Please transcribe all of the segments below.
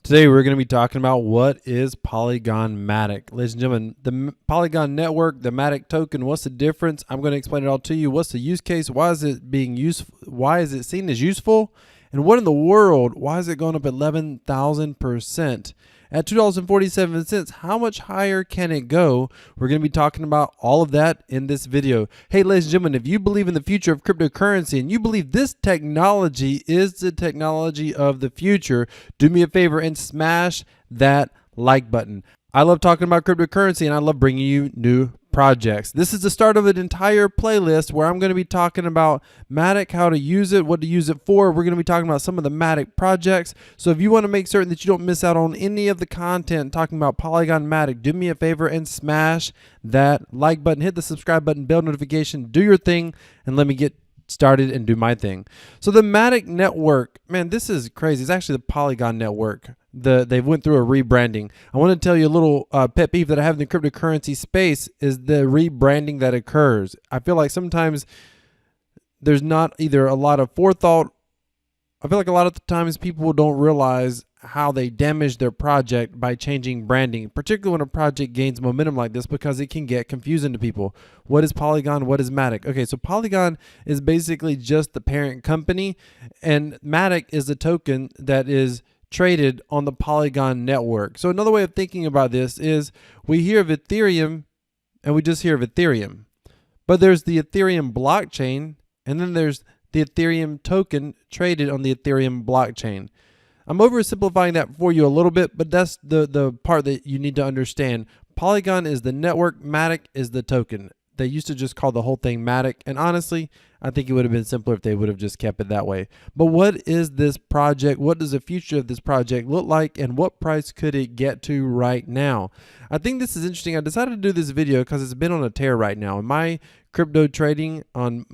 Today we're going to be talking about what is Polygon Matic. Ladies and gentlemen, the Polygon network, the Matic token, what's the difference? I'm going to explain it all to you. What's the use case? Why is it being useful? Why is it seen as useful? And what in the world? Why is it going up 11,000%? At $2.47, how much higher can it go? We're going to be talking about all of that in this video. Hey, ladies and gentlemen, if you believe in the future of cryptocurrency and you believe this technology is the technology of the future, do me a favor and smash that like button. I love talking about cryptocurrency and I love bringing you new projects. This is the start of an entire playlist where I'm going to be talking about Matic, how to use it, what to use it for. We're going to be talking about some of the Matic projects. So if you want to make certain that you don't miss out on any of the content talking about Polygon Matic, do me a favor and smash that like button, hit the subscribe button, bell notification, do your thing, and let me get started and do my thing. So the Matic network, man, this is crazy. It's actually the Polygon network. They went through a rebranding. I want to tell you a little pet peeve that I have in the cryptocurrency space is the rebranding that occurs. I feel like sometimes there's not either a lot of forethought. I feel like a lot of the times people don't realize how they damage their project by changing branding, particularly when a project gains momentum like this, because it can get confusing to people. What is Polygon? What is Matic? Okay, so Polygon is basically just the parent company, and Matic is the token that is traded on the Polygon network. So another way of thinking about this is we hear of Ethereum and we just hear of Ethereum, but there's the Ethereum blockchain and then there's the Ethereum token traded on the Ethereum blockchain. I'm oversimplifying that for you a little bit, but that's the part that you need to understand. Polygon is the network, Matic is the token. They used to just call the whole thing Matic, and honestly, I think it would have been simpler if they would have just kept it that way. But what is this project? What does the future of this project look like, and what price could it get to right now? I think this is interesting. I decided to do this video because it's been on a tear right now, and my crypto trading on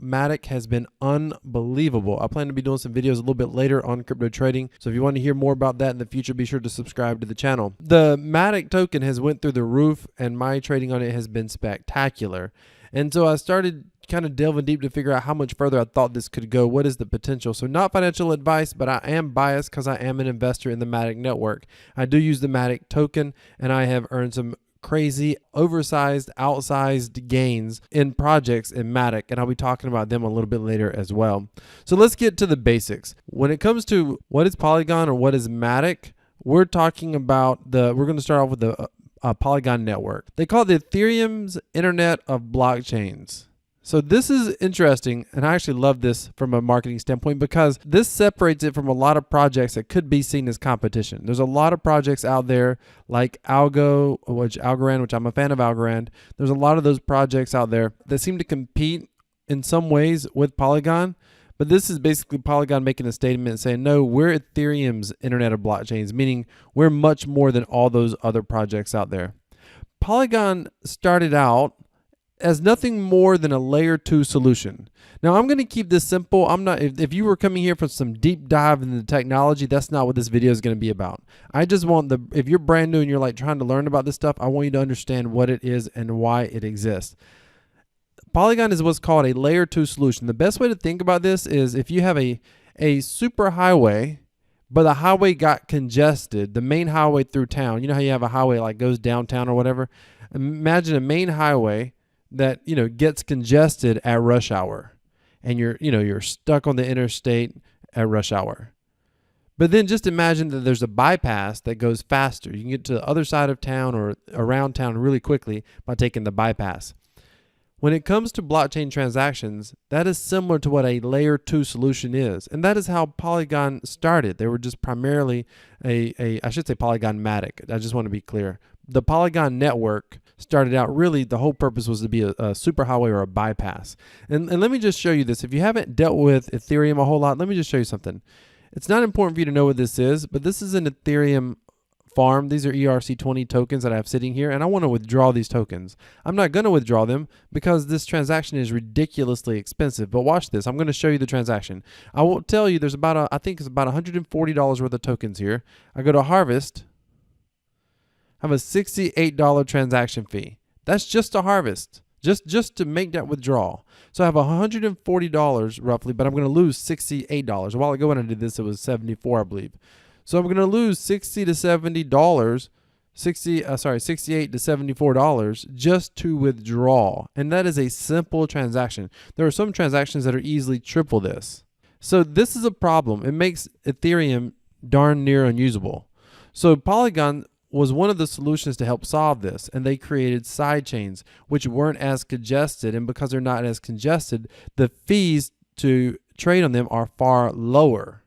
Matic has been unbelievable. I plan to be doing some videos a little bit later on crypto trading, so if you want to hear more about that in the future, be sure to subscribe to the channel. The Matic token has went through the roof, and my trading on it has been spectacular. And so I started kind of delving deep to figure out how much further I thought this could go. What is the potential? So not financial advice, but I am biased because I am an investor in the Matic network. I do use the Matic token, and I have earned some crazy, oversized, outsized gains in projects in Matic, and I'll be talking about them a little bit later as well. So let's get to the basics. When it comes to what is Polygon or what is Matic, we're talking about we're going to start off with the Polygon network. They call it the Ethereum's Internet of Blockchains. So this is interesting, and I actually love this from a marketing standpoint because this separates it from a lot of projects that could be seen as competition. There's a lot of projects out there like Algorand, which I'm a fan of Algorand. There's a lot of those projects out there that seem to compete in some ways with Polygon, but this is basically Polygon making a statement saying, no, we're Ethereum's Internet of Blockchains, meaning we're much more than all those other projects out there. Polygon started out as nothing more than a layer 2 solution. Now I'm going to keep this simple. I'm not, if you were coming here for some deep dive into the technology, that's not what this video is going to be about. I just want if you're brand new and you're like trying to learn about this stuff, I want you to understand what it is and why it exists. Polygon is what's called a layer 2 solution. The best way to think about this is if you have a super highway, but the highway got congested, the main highway through town. You know how you have a highway like goes downtown or whatever? Imagine a main highway that gets congested at rush hour, and you're stuck on the interstate at rush hour. But then just imagine that there's a bypass that goes faster. You can get to the other side of town or around town really quickly by taking the bypass. When it comes to blockchain transactions, that is similar to what a layer 2 solution is, and that is how Polygon started. They were just primarily I should say Polygon Matic. I just want to be clear. The Polygon network started out, really the whole purpose was to be a superhighway or a bypass. And let me just show you this. If you haven't dealt with Ethereum a whole lot, let me just show you something. It's not important for you to know what this is, but this is an Ethereum farm. These are ERC20 tokens that I have sitting here, and I want to withdraw these tokens. I'm not going to withdraw them because this transaction is ridiculously expensive, but watch this. I'm going to show you the transaction. I will tell you there's I think it's about $140 worth of tokens here. I go to harvest. I have a $68 transaction fee. That's just a harvest, just to make that withdrawal. So I have $140 roughly, but I'm going to lose $68. A while ago when I did this, it was $74, I believe. So I'm going to lose $60 to $70, $68 to $74 just to withdraw. And that is a simple transaction. There are some transactions that are easily triple this. So this is a problem. It makes Ethereum darn near unusable. So Polygon was one of the solutions to help solve this, and they created side chains which weren't as congested, and because they're not as congested, the fees to trade on them are far lower.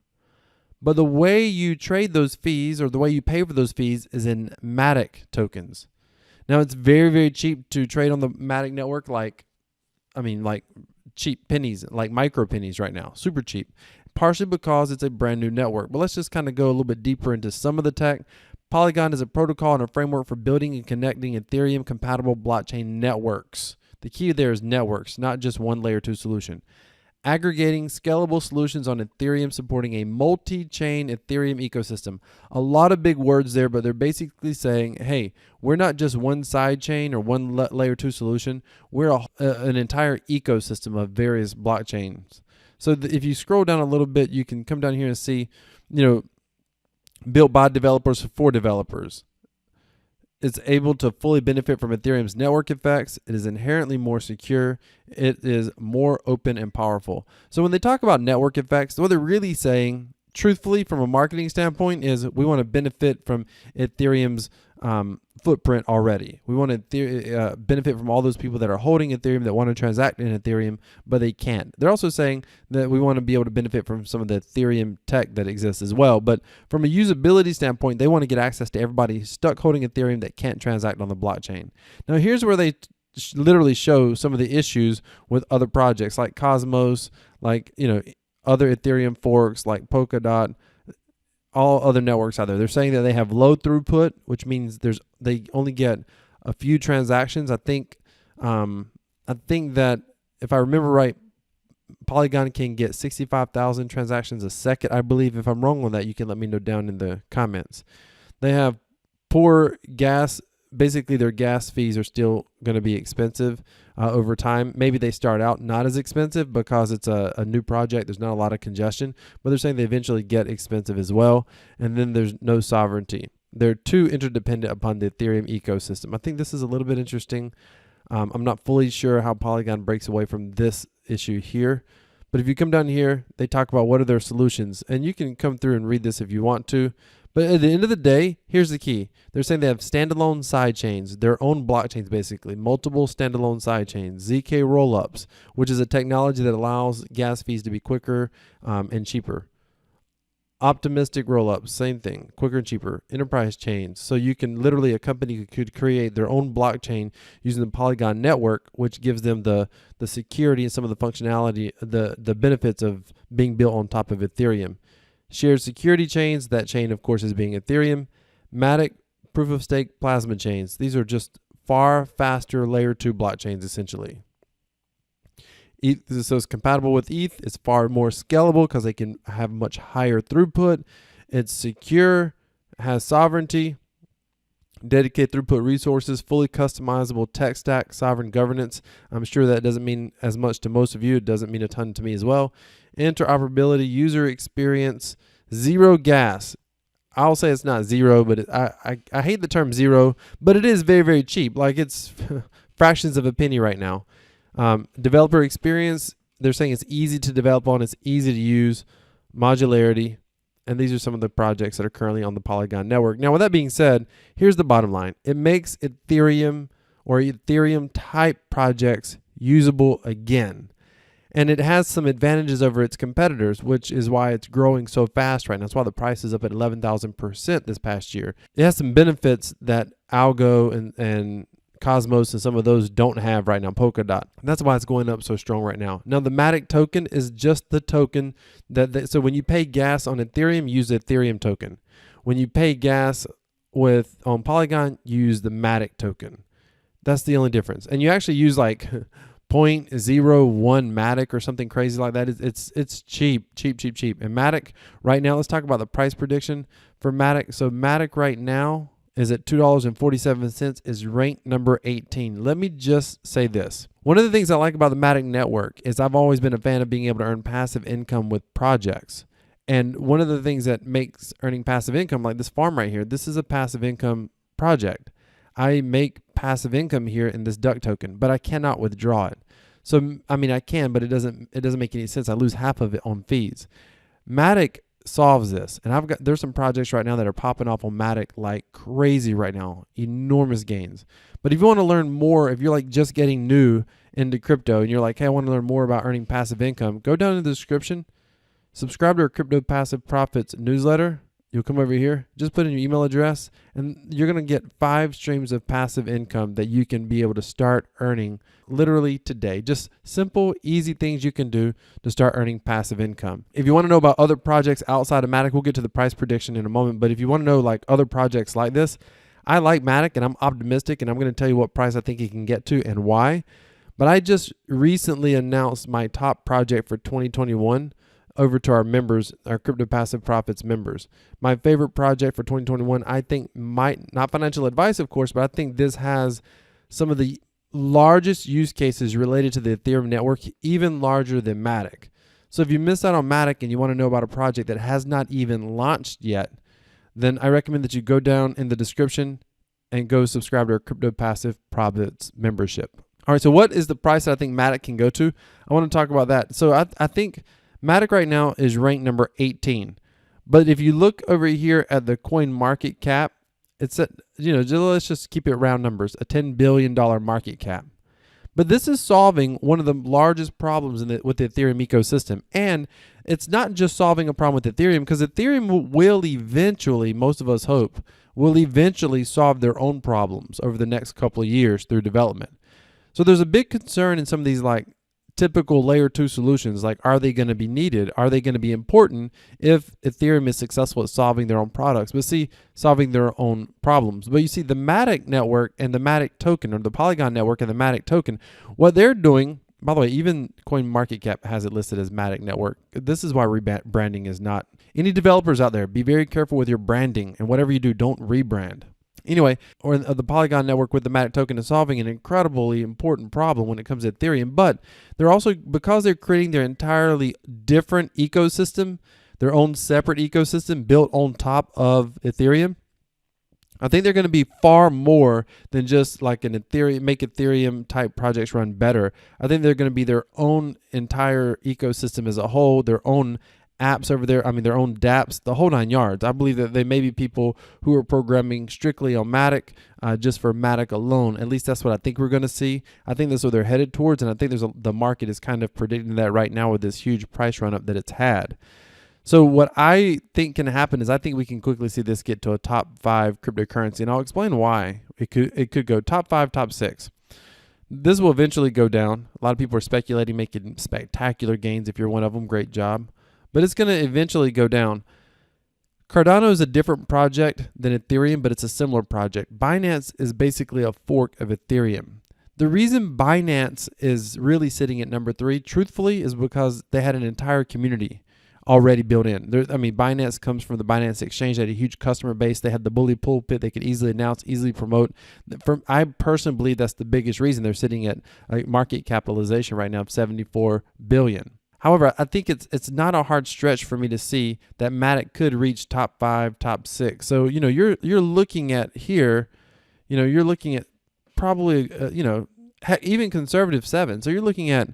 But the way you trade those fees, or the way you pay for those fees, is in Matic tokens. Now it's very, very cheap to trade on the Matic network, like cheap pennies, like micro pennies right now, super cheap, partially because it's a brand new network. But let's just kind of go a little bit deeper into some of the tech. Polygon is a protocol and a framework for building and connecting Ethereum compatible blockchain networks. The key there is networks, not just one layer 2 solution. Aggregating scalable solutions on Ethereum, supporting a multi-chain Ethereum ecosystem. A lot of big words there, but they're basically saying, hey, we're not just one side chain or one layer 2 solution. We're an entire ecosystem of various blockchains. So if you scroll down a little bit, you can come down here and see, built by developers for developers. It's able to fully benefit from Ethereum's network effects. It is inherently more secure. It is more open and powerful. So when they talk about network effects, what they're really saying, truthfully, from a marketing standpoint, is we want to benefit from Ethereum's footprint already. We want to benefit from all those people that are holding Ethereum, that want to transact in Ethereum, but they can't. They're also saying that we want to be able to benefit from some of the Ethereum tech that exists as well. But from a usability standpoint, they want to get access to everybody stuck holding Ethereum that can't transact on the blockchain. Now, here's where they literally show some of the issues with other projects like Cosmos, like, other Ethereum forks like Polkadot, all other networks out there. They're saying that they have low throughput, which means they only get a few transactions. I think that if I remember right, Polygon can get 65,000 transactions a second. I believe. If I'm wrong on that, you can let me know down in the comments. They have poor gas. Basically, their gas fees are still going to be expensive over time. Maybe they start out not as expensive because it's a new project. There's not a lot of congestion, but they're saying they eventually get expensive as well. And then there's no sovereignty. They're too interdependent upon the Ethereum ecosystem. I think this is a little bit interesting. I'm not fully sure how Polygon breaks away from this issue here. But if you come down here, they talk about what are their solutions. And you can come through and read this if you want to. But at the end of the day, here's the key. They're saying they have standalone side chains, their own blockchains basically, multiple standalone side chains, ZK rollups, which is a technology that allows gas fees to be quicker and cheaper. Optimistic rollups, same thing, quicker and cheaper. Enterprise chains. So you can literally, a company could create their own blockchain using the Polygon network, which gives them the security and some of the functionality, the benefits of being built on top of Ethereum. Shared security chains, that chain of course is being Ethereum. Matic, proof of stake, plasma chains. These are just far faster layer 2 blockchains essentially. So it's compatible with ETH. It's far more scalable because they can have much higher throughput. It's secure, has sovereignty, dedicated throughput resources, fully customizable tech stack, sovereign governance. I'm sure that doesn't mean as much to most of you. It doesn't mean a ton to me as well. Interoperability, user experience, zero gas. I'll say it's not zero, but I hate the term zero, but it is very, very cheap. Like it's fractions of a penny right now. Developer experience, they're saying it's easy to develop on, it's easy to use, modularity, and these are some of the projects that are currently on the Polygon network. Now, with that being said, here's the bottom line. It makes Ethereum or Ethereum type projects usable again. And it has some advantages over its competitors, which is why it's growing so fast right now. That's why the price is up at 11,000% this past year. It has some benefits that Algo and Cosmos and some of those don't have right now, Polkadot. That's why it's going up so strong right now. Now, the Matic token is just the token so when you pay gas on Ethereum, use the Ethereum token. When you pay gas on Polygon, use the Matic token. That's the only difference. And you actually use like 0.01 Matic or something crazy like that. It's cheap. And Matic right now, let's talk about the price prediction for Matic. So Matic right now is at $2.47, is ranked number 18. Let me just say this. One of the things I like about the Matic network is I've always been a fan of being able to earn passive income with projects. And one of the things that makes earning passive income, like this farm right here, this is a passive income project. I make passive income here in this duck token, but I cannot withdraw it. So, I mean, I can, but it doesn't make any sense. I lose half of it on fees. Matic solves this. And there's some projects right now that are popping off on Matic like crazy right now, enormous gains. But if you want to learn more, if you're like just getting new into crypto and you're like, hey, I want to learn more about earning passive income, go down in the description, subscribe to our Crypto Passive Profits newsletter. You'll come over here, just put in your email address, and you're going to get 5 streams of passive income that you can be able to start earning literally today. Just simple, easy things you can do to start earning passive income. If you want to know about other projects outside of Matic, we'll get to the price prediction in a moment. But if you want to know like other projects like this, I like Matic and I'm optimistic, and I'm going to tell you what price I think it can get to and why. But I just recently announced my top project for 2021 over to our members, our Crypto Passive Profits members. My favorite project for 2021, I think might, not financial advice, of course, but I think this has some of the largest use cases related to the Ethereum network, even larger than Matic. So if you missed out on Matic and you want to know about a project that has not even launched yet, then I recommend that you go down in the description and go subscribe to our Crypto Passive Profits membership. All right, so what is the price that I think Matic can go to? I want to talk about that. So I think Matic right now is ranked number 18. But if you look over here at the coin market cap, it's at, let's just keep it round numbers, a $10 billion market cap. But this is solving one of the largest problems with the Ethereum ecosystem. And it's not just solving a problem with Ethereum, because Ethereum will eventually, most of us hope, will eventually solve their own problems over the next couple of years through development. So there's a big concern in some of these like typical layer 2 solutions, like are they going to be needed? Are they going to be important if Ethereum is successful at solving their own products, but solving their own problems? But you see the Matic network and the Matic token, or the Polygon network and the Matic token, what they're doing, by the way, even CoinMarketCap has it listed as Matic network. This is why rebranding is not. Any developers out there, be very careful with your branding, and whatever you do, don't rebrand. Anyway, or the Polygon network with the Matic token is solving an incredibly important problem when it comes to Ethereum, but they're also, because they're creating their entirely different ecosystem, their own separate ecosystem built on top of Ethereum, I think they're going to be far more than just like an Ethereum, make Ethereum type projects run better. I think they're going to be their own entire ecosystem as a whole, their own apps over there, their own dApps, the whole 9 yards. I believe that they may be people who are programming strictly on Matic, just for Matic alone. At least that's what I think we're going to see. I think that's what they're headed towards, and I think the market is kind of predicting that right now with this huge price run up that it's had. So what I think can happen is I think we can quickly see this get to a top 5 cryptocurrency, and I'll explain why. It could go top 5, top 6. This will eventually go down. A lot of people are speculating, making spectacular gains. If you're one of them, great job. But it's going to eventually go down. Cardano is a different project than Ethereum, but it's a similar project. Binance is basically a fork of Ethereum. The reason Binance is really sitting at number 3, truthfully, is because they had an entire community already built in. Binance comes from the Binance Exchange. They had a huge customer base. They had the bully pulpit. They could easily announce, easily promote. I personally believe that's the biggest reason they're sitting at a market capitalization right now of $74 billion. However, I think it's not a hard stretch for me to see that Matic could reach top 5, top 6. So, you're looking at here, you're looking at probably, even conservative 7. So you're looking at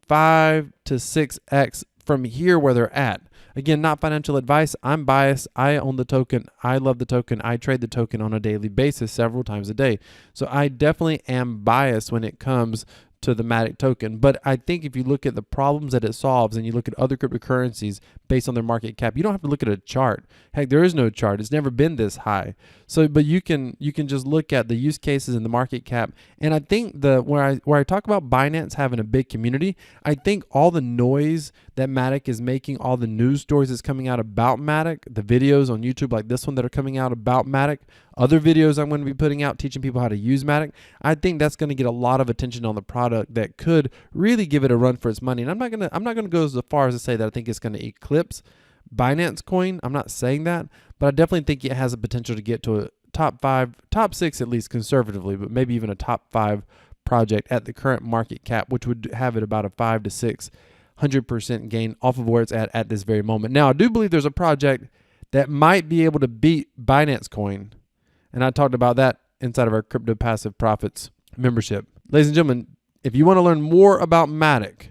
5 to 6x from here where they're at. Again, not financial advice. I'm biased. I own the token. I love the token. I trade the token on a daily basis several times a day. So I definitely am biased when it comes to the Matic token. But I think if you look at the problems that it solves and you look at other cryptocurrencies based on their market cap, you don't have to look at a chart. Heck, there is no chart. It's never been this high. So, but you can just look at the use cases and the market cap. And I think where I talk about Binance having a big community, I think all the noise that Matic is making, all the news stories that's coming out about Matic, the videos on YouTube like this one that are coming out about Matic, other videos I'm going to be putting out teaching people how to use Matic, I think that's going to get a lot of attention on the product that could really give it a run for its money. And I'm not going to go as far as to say that I think it's going to eclipse Binance Coin. I'm not saying that, but I definitely think it has a potential to get to a top 5, top 6 at least conservatively, but maybe even a top 5 project at the current market cap, which would have it about a $500 to $600 100% gain off of where it's at this very moment. Now, I do believe there's a project that might be able to beat Binance Coin. And I talked about that inside of our Crypto Passive Profits membership. Ladies and gentlemen, if you want to learn more about Matic,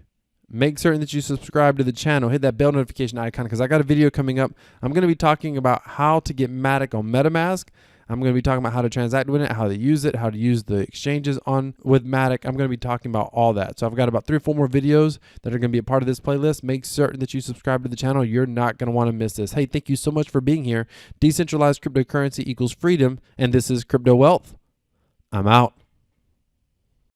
make certain that you subscribe to the channel. Hit that bell notification icon because I got a video coming up. I'm going to be talking about how to get Matic on MetaMask. I'm going to be talking about how to transact with it, how to use it, how to use the exchanges on with Matic. I'm going to be talking about all that. So I've got about 3 or 4 more videos that are going to be a part of this playlist. Make certain that you subscribe to the channel. You're not going to want to miss this. Hey, thank you so much for being here. Decentralized cryptocurrency equals freedom, and this is Crypto Wealth. I'm out.